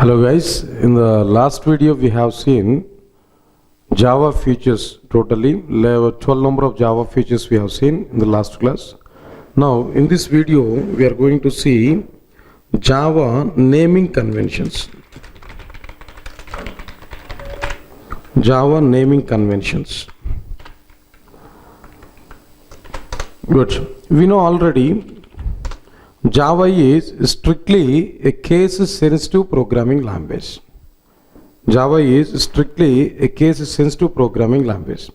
Hello guys, in the last video we have seen Java features totally, 12 number of Java features we have seen in the last class. Now in this video we are going to see Java naming conventions. Java naming conventions. Good. We know already Java is strictly a case-sensitive programming language. Java is strictly a case-sensitive programming language.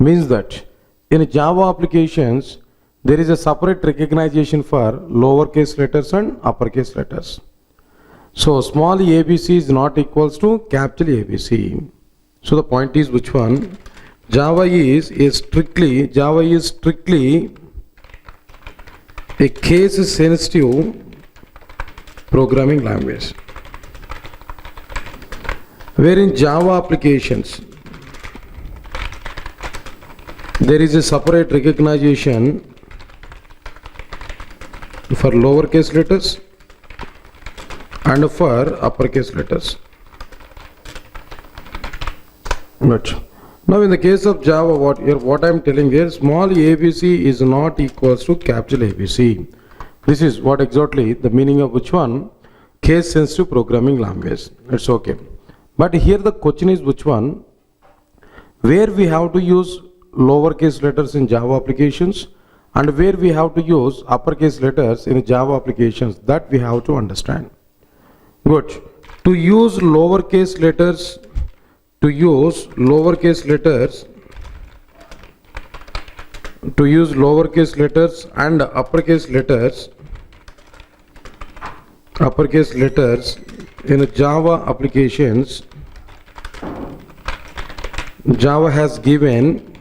Means that in Java applications, there is a separate recognition for lowercase letters and uppercase letters. So small ABC is not equals to capital ABC. So the point is which one? Java is strictly a case-sensitive programming language, where in Java applications there is a separate recognition for lowercase letters and for uppercase letters. But now in the case of Java, what I am telling here, small ABC is not equals to capital ABC. This is what exactly the meaning of which one? Case sensitive programming language. It's okay. But here the question is which one? Where we have to use lowercase letters in Java applications and where we have to use uppercase letters in Java applications, that we have to understand. Good. To use lowercase letters and uppercase letters in Java applications, Java has given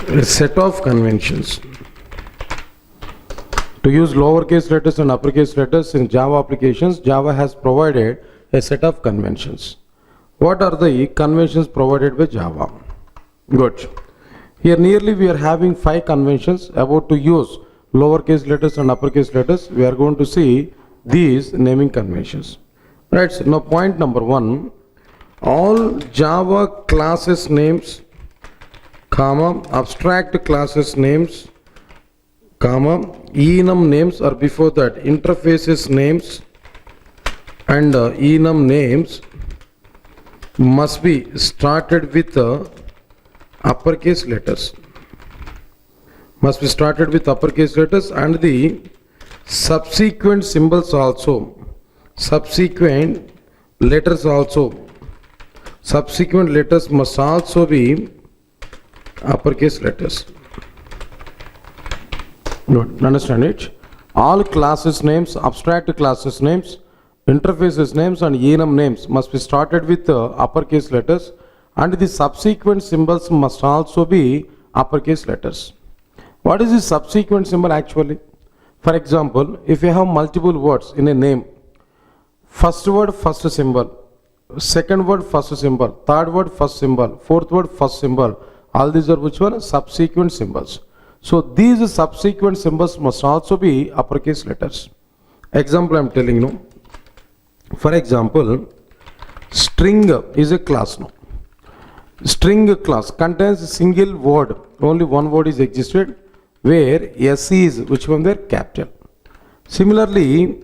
a set of conventions. To use lowercase letters and uppercase letters in Java applications, Java has provided a set of conventions. What are the conventions provided by Java? Good. Here nearly we are having 5 conventions about to use lowercase letters and uppercase letters. We are going to see these naming conventions. Right. So now point number 1. All Java classes names, comma, abstract classes names, comma, enum names are before that, interfaces names and enum names must be started with uppercase letters. Must be started with uppercase letters, and the subsequent symbols also, subsequent letters must also be uppercase letters. Good. Understand it? All classes names, abstract classes names, interfaces names and enum names must be started with uppercase letters, and the subsequent symbols must also be uppercase letters. What is the subsequent symbol actually? For example, if you have multiple words in a name, first word first symbol, second word first symbol, third word first symbol, fourth word first symbol, all these are which one? Subsequent symbols. So these subsequent symbols must also be uppercase letters. Example I am telling you. For example, string is a class now. String class contains a single word, only one word is existed, where S is which one there? Capital. Similarly,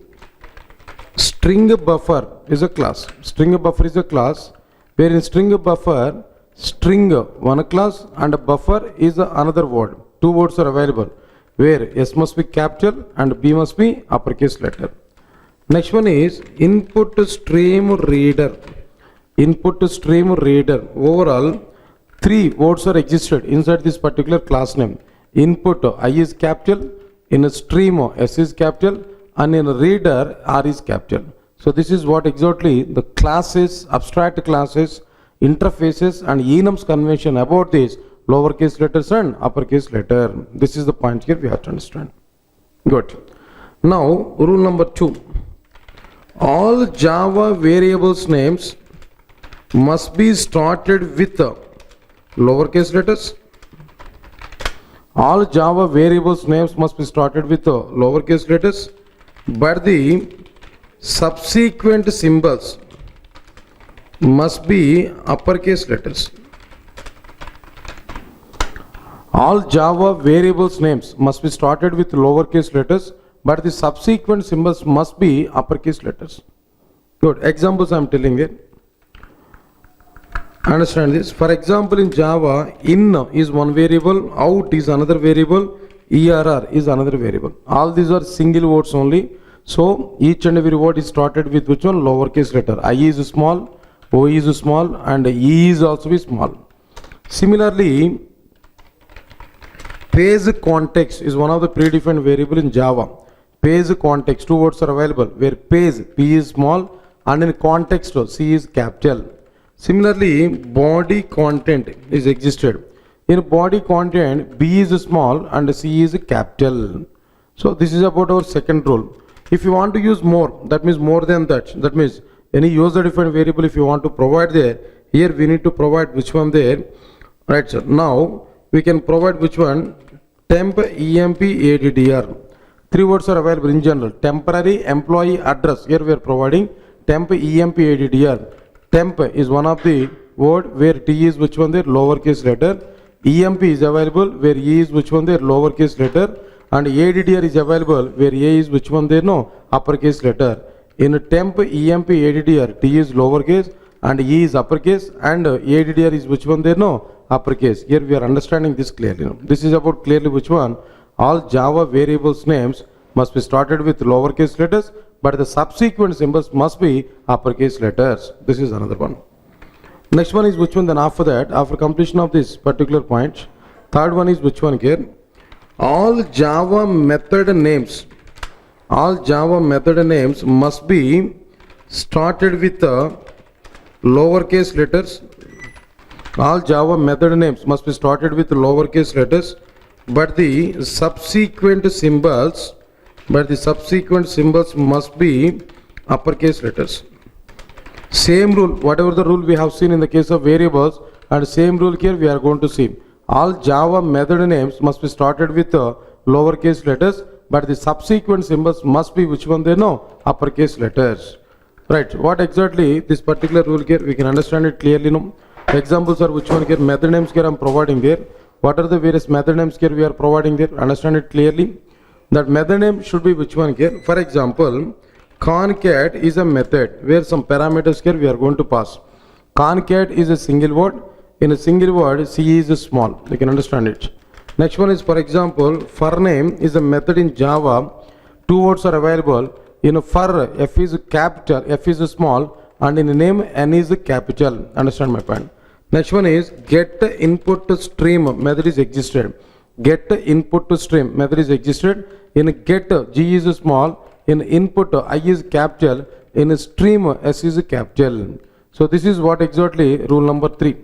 string buffer is a class. String buffer is a class where in string buffer, string one class and buffer is another word. 2 words are available where S must be capital and B must be uppercase letter. Next one is input stream reader. Input stream reader. Overall, 3 words are existed inside this particular class name. Input I is capital, in a stream S is capital, and in a reader R is capital. So this is what exactly the classes, abstract classes, interfaces and enums convention about this lowercase letters and uppercase letter. This is the point here we have to understand. Good. Now rule number 2. All Java variables names must be started with lowercase letters. All Java variables names must be started with lowercase letters, but the subsequent symbols must be uppercase letters. All Java variables names must be started with lowercase letters, but the subsequent symbols must be uppercase letters. Good. Examples I am telling you. Understand this. For example, in Java, in is one variable, out is another variable, ERR is another variable. All these are single words only. So each and every word is started with which one? Lowercase letter. I is small, O is small, and E is also small. Similarly, page context is one of the predefined variable in Java. Page context, two words are available where page, P is small, and in context, C is capital. Similarly, body content is existed. In body content, B is small and C is capital. So this is about our second rule. If you want to use more, that means more than that. That means any user defined variable if you want to provide there, here we need to provide which one there. Right, sir. Now we can provide which one? Temp, EMP, ADDR. Three words are available in general. Temporary employee address. Here we are providing temp, EMP, ADDR. Temp is one of the word where T is which one there? Lowercase letter. EMP is available where E is which one there? Lowercase letter. And ADDR is available where A is which one there? No, uppercase letter. In temp, EMP, ADDR, T is lowercase and E is uppercase, and ADDR is which one there? No, uppercase. Here we are understanding this clearly. No? This is about clearly which one? All Java variables names must be started with lowercase letters, but the subsequent symbols must be uppercase letters. This is another one. Next one is which one? Then after that, after completion of this particular point, third one is which one here? All Java method names. All Java method names must be started with lowercase letters. All Java method names must be started with lowercase letters, but the subsequent symbols must be uppercase letters. Same rule, whatever the rule we have seen in the case of variables, and same rule here we are going to see. All Java method names must be started with lowercase letters, but the subsequent symbols must be which one they know? Uppercase letters. Right, what exactly this particular rule here, we can understand it clearly. No? Examples are which one here? Method names here I am providing there. What are the various method names here we are providing there? Understand it clearly. That method name should be which one here? For example, concat is a method where some parameters here we are going to pass. Concat is a single word. In a single word, C is small. You can understand it. Next one is, for example, for name is a method in Java. Two words are available. In a for, F is capital, F is small, and in a name, N is capital. Understand my point. Next one is get input stream method is existed. Get input stream method is existed. In get, G is small. In input, I is capital. In stream, S is capital. So this is what exactly rule number 3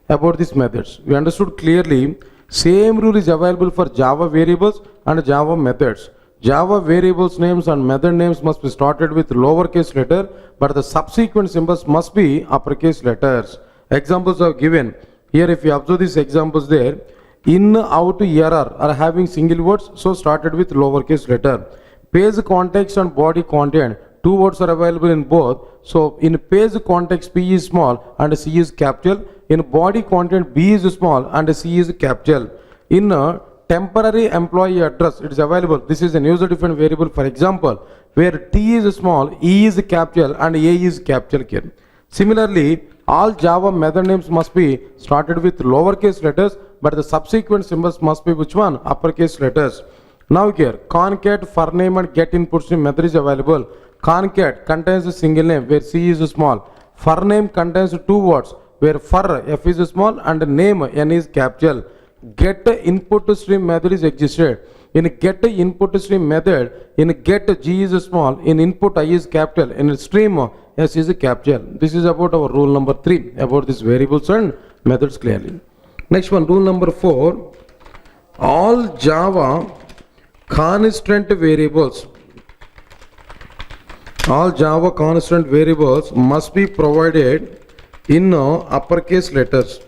about these methods. We understood clearly. Same rule is available for Java variables and Java methods. Java variables names and method names must be started with lowercase letter, but the subsequent symbols must be uppercase letters. Examples are given. Here if you observe these examples there, in, out, error are having single words, so started with lowercase letter. Page context and body content, two words are available in both. So in page context, P is small and C is capital. In body content, B is small and C is capital. In temporary employee address, it is available. This is a user defined variable, for example, where T is small, E is capital and A is capital here. Similarly, all Java method names must be started with lowercase letters, but the subsequent symbols must be which one? Uppercase letters. Now here, concat, for name and get input stream method is available. Concat contains a single name where C is small. For name contains two words where for, F is small, and name, N is capital. Get input stream method is existed. In get input stream method, in get, G is small, in input, I is capital, in stream, S is capital. This is about our rule number 3 about these variables and methods clearly. Next one, rule number 4. All Java constant variables. All Java constant variables must be provided in uppercase letters.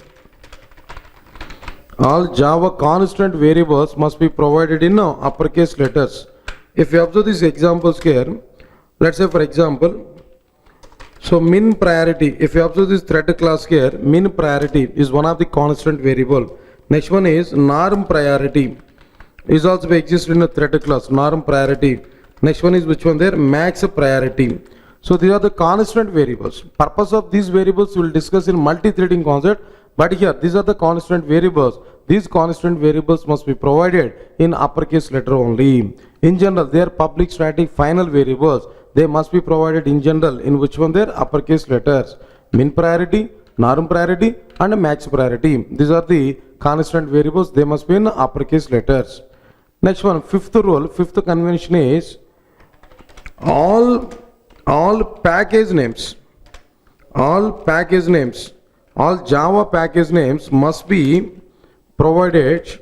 All Java constant variables must be provided in uppercase letters. If you observe these examples here, Let's say for example, so min priority, if you observe this thread class here, min priority is one of the constant variable. Next one is norm priority is also exists in a thread class, norm priority. Next one is which one there? Max priority. So these are the constant variables. Purpose of these variables we will discuss in multi-threading concept, but here these are the constant variables. These constant variables must be provided in uppercase letter only. In general, they are public static final variables. They must be provided in general in which one they are uppercase letters. Min priority, norm priority and max priority. These are the constant variables. They must be in uppercase letters. Next one, fifth rule, fifth convention is all package names, all Java package names must be provided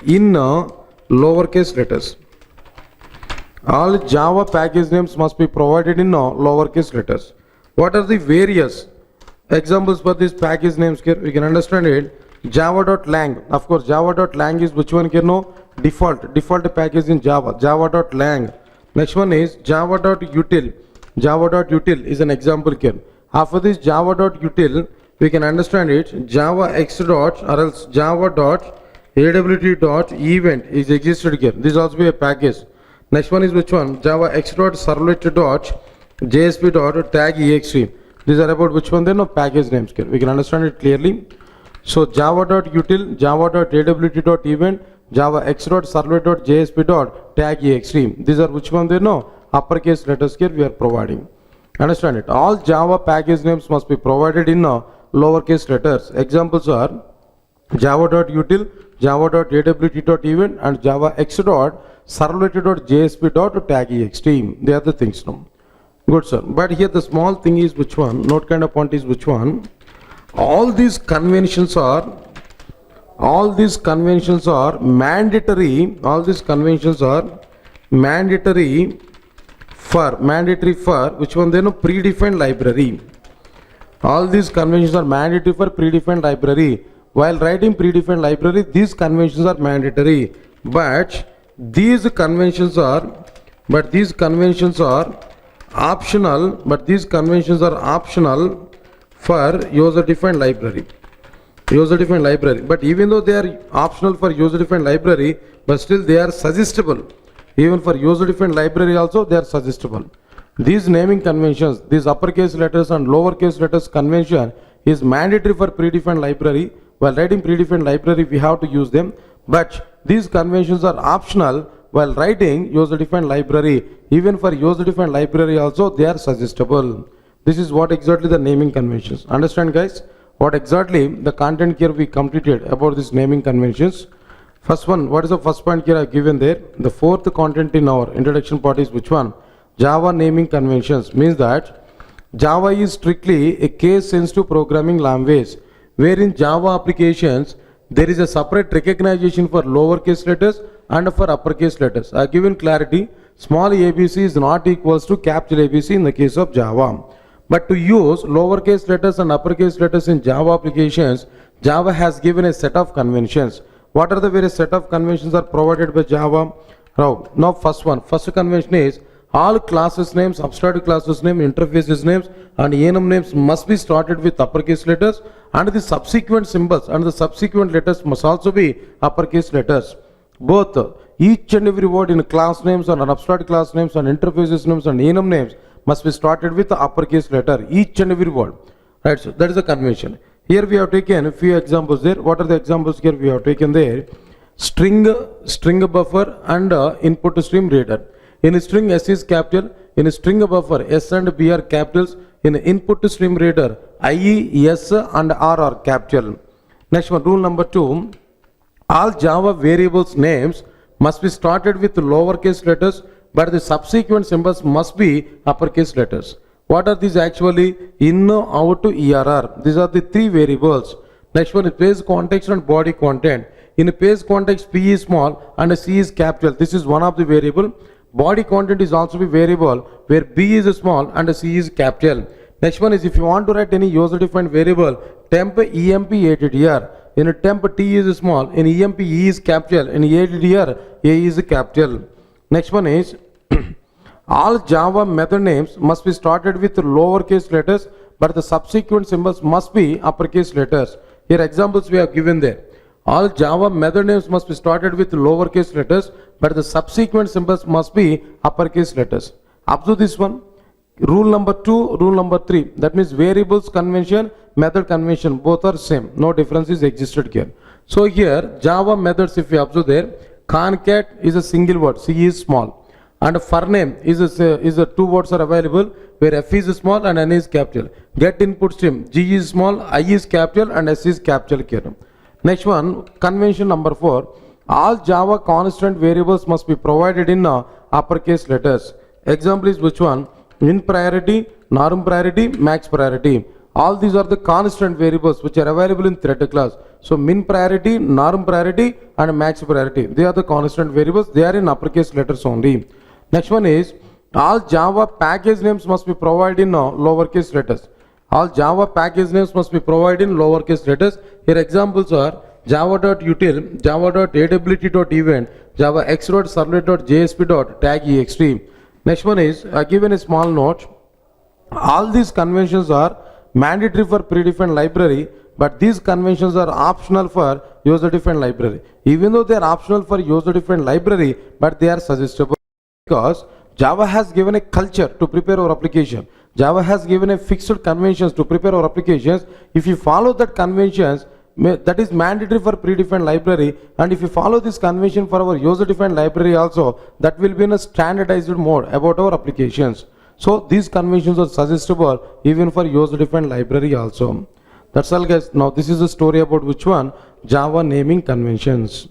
in lowercase letters. All Java package names must be provided in lowercase letters. What are the various examples for these package names here? We can understand it. Java.lang. Of course, Java.lang is which one here? No, default package in Java. Java.lang. Next one is Java.util. Java.util is an example here. After this Java.util, we can understand it. Java x dot or else Java.awt.event is existed here. This also be a package. Next one is which one? Java x dot servlet dot JSP dot tag exe. These are about which one? Then no package names here. We can understand it clearly. So Java.util, Java.awt.event, Java x dot servlet dot JSP dot tag exe. These are which one? They know uppercase letters here we are providing. Understand it. All Java package names must be provided in lowercase letters. Examples are Java.util, Java.awt.event and Java x dot servlet.jsp dot tag ext. They are the things now. Good sir. But here the small thing is which one? Note kind of point is which one? All these conventions are mandatory. All these conventions are mandatory for which one? They know predefined library. All these conventions are mandatory for predefined library. While writing predefined library, these conventions are mandatory. But these conventions are optional. For user-defined library. But even though they are optional for user-defined library, but still they are suggestible. Even for user-defined library also they are suggestible. These naming conventions, these uppercase letters and lowercase letters convention is mandatory for predefined library. While writing predefined library, we have to use them. But these conventions are optional while writing user-defined library. Even for user-defined library also they are suggestible. This is what exactly the naming conventions. Understand guys? What exactly the content here we completed about these naming conventions. First one, what is the first point here I have given there? The fourth content in our introduction part is which one? Java naming conventions. Means that Java is strictly a case-sensitive programming language, wherein Java applications there is a separate recognition for lowercase letters and for uppercase letters. I have given clarity. Small abc is not equals to capital ABC in the case of Java. But to use lowercase letters and uppercase letters in Java applications, Java has given a set of conventions. What are the various set of conventions are provided by Java? Now first convention is all classes names, abstract classes name, interfaces names and enum names must be started with uppercase letters, and the subsequent symbols and the subsequent letters must also be uppercase letters. Both each and every word in class names and abstract class names and interfaces names and enum names must be started with the uppercase letter, each and every word. Right, so that is the convention. Here we have taken a few examples there. What are the examples here we have taken there? String buffer and input stream reader. In a string S is capital, in a string buffer S and B are capitals, in input stream reader IE, S and R are capital. Next one, rule number 2, all Java variables names must be started with lowercase letters, but the subsequent symbols must be uppercase letters. What are these actually? In, out, ERR. These are the three variables. Next one is page context and body content. In page context, P is small and C is capital. This is one of the variable. Body content is also a variable where B is small and C is capital. Next one is if you want to write any user-defined variable, temp emp ATTR. In a temp T is small, in emp E is capital, in ATTR A is capital. Next one is All Java method names must be started with lowercase letters, but the subsequent symbols must be uppercase letters. Here examples we have given there. All Java method names must be started with lowercase letters, but the subsequent symbols must be uppercase letters. Observe this one. Rule number 2, rule number 3. That means variables convention, method convention, both are same. No differences existed here. So here Java methods, if you observe there, concat is a single word, C is small. And for name is a two words are available where F is small and N is capital. Get input stream, G is small, I is capital and S is capital here. Next one, convention number 4. All Java constant variables must be provided in uppercase letters. Example is which one? Min priority, norm priority, max priority. All these are the constant variables which are available in thread class. So min priority, norm priority and max priority. They are the constant variables. They are in uppercase letters only. Next one is all Java package names must be provided in lowercase letters. All Java package names must be provided in lowercase letters. Here examples are java.util, java.awt.event, java x.servlet.jsp.tagext. Next one is given a small note. All these conventions are mandatory for predefined library, but these conventions are optional for user-defined library. Even though they are optional for user-defined library, but they are suggestible. Because Java has given a culture to prepare our application. Java has given a fixed conventions to prepare our applications. If you follow that conventions, that is mandatory for predefined library, and if you follow this convention for our user-defined library also, that will be in a standardized mode about our applications. So these conventions are suggestible even for user-defined library also. That's all guys. Now this is a story about which one? Java naming conventions.